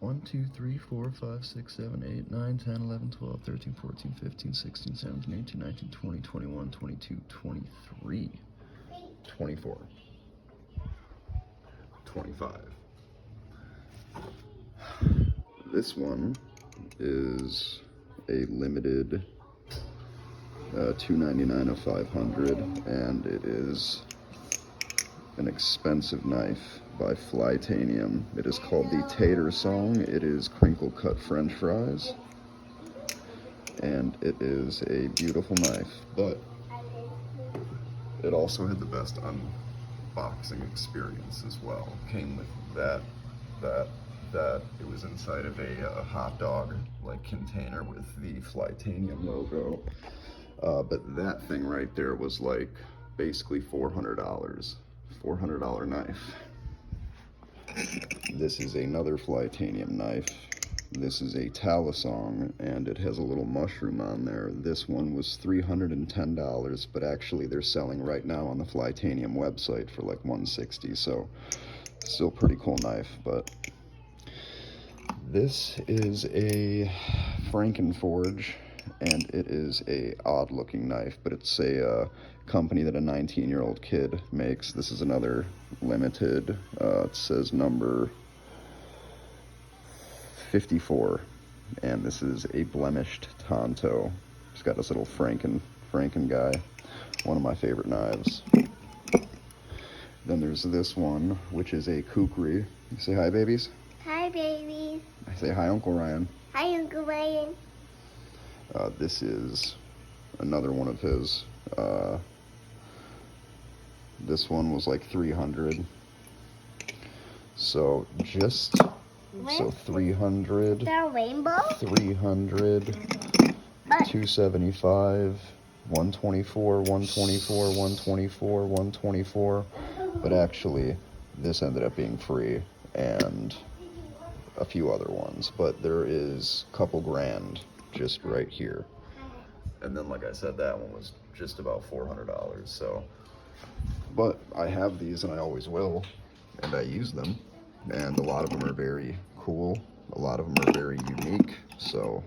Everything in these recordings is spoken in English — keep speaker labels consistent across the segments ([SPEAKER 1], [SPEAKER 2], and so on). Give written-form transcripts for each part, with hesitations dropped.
[SPEAKER 1] 1, 2, 3, 4, 5, 6, 7, 8, 9, 10, 11, 12, 13, 14, 15, 16, 17, 18, 19, 20, 21, 22, 23, 24, 25. This one is a limited $2.99 of 500, and it is an expensive knife by Flytanium. It is called the Tater Song. It is crinkle cut French fries, and it is a beautiful knife, but it also had the best unboxing experience as well. Came with that it was inside of a hot dog like container with the Flytanium logo, but that thing right there was like basically $400 knife. This is another Flytanium knife. This is a Balisong, and it has a little mushroom on there. This one was $310, but actually they're selling right now on the Flytanium website for like $160, so still pretty cool knife. But this is a Frankenforge, and it is a odd looking knife, but it's a company that a 19-year-old kid makes. This is another limited, it says number 54, and this is a blemished Tonto. It's got this little Franken guy, one of my favorite knives. Then there's this one, which is a Kukri. You say hi, babies?
[SPEAKER 2] Hi, babies.
[SPEAKER 1] I say hi, Uncle Ryan.
[SPEAKER 2] Hi, Uncle Ryan.
[SPEAKER 1] This is another one of his. This one was like 300. So just so 300.
[SPEAKER 2] The rainbow.
[SPEAKER 1] 300. 275. 124. 124. 124. 124. But actually, this ended up being free, and a few other ones. But there is a couple grand just right here. And then, like I said, that one was just about $400. So, but I have these, and I always will, and I use them, and a lot of them are very cool. A lot of them are very unique. So,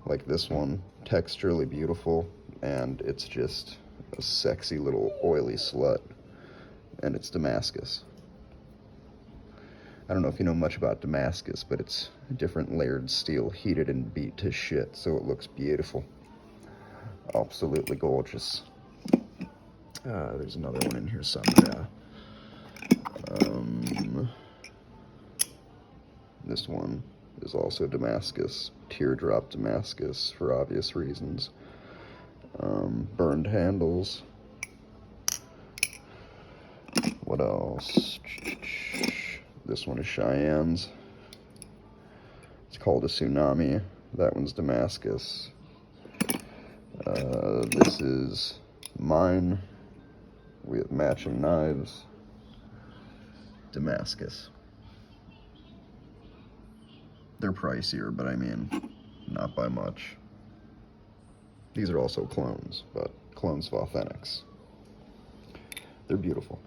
[SPEAKER 1] like this one, texturally beautiful, and it's just a sexy little oily slut, and it's Damascus. I don't know if you know much about Damascus, but it's different layered steel heated and beat to shit, so it looks beautiful. Absolutely gorgeous. There's another one in here somewhere. This one is also Damascus, teardrop Damascus for obvious reasons. Burned handles. What else? This one is Cheyenne's. It's called a Tsunami. That one's Damascus. This is mine. We have matching knives. Damascus. They're pricier, but I mean, not by much. These are also clones, but clones of authentics. They're beautiful.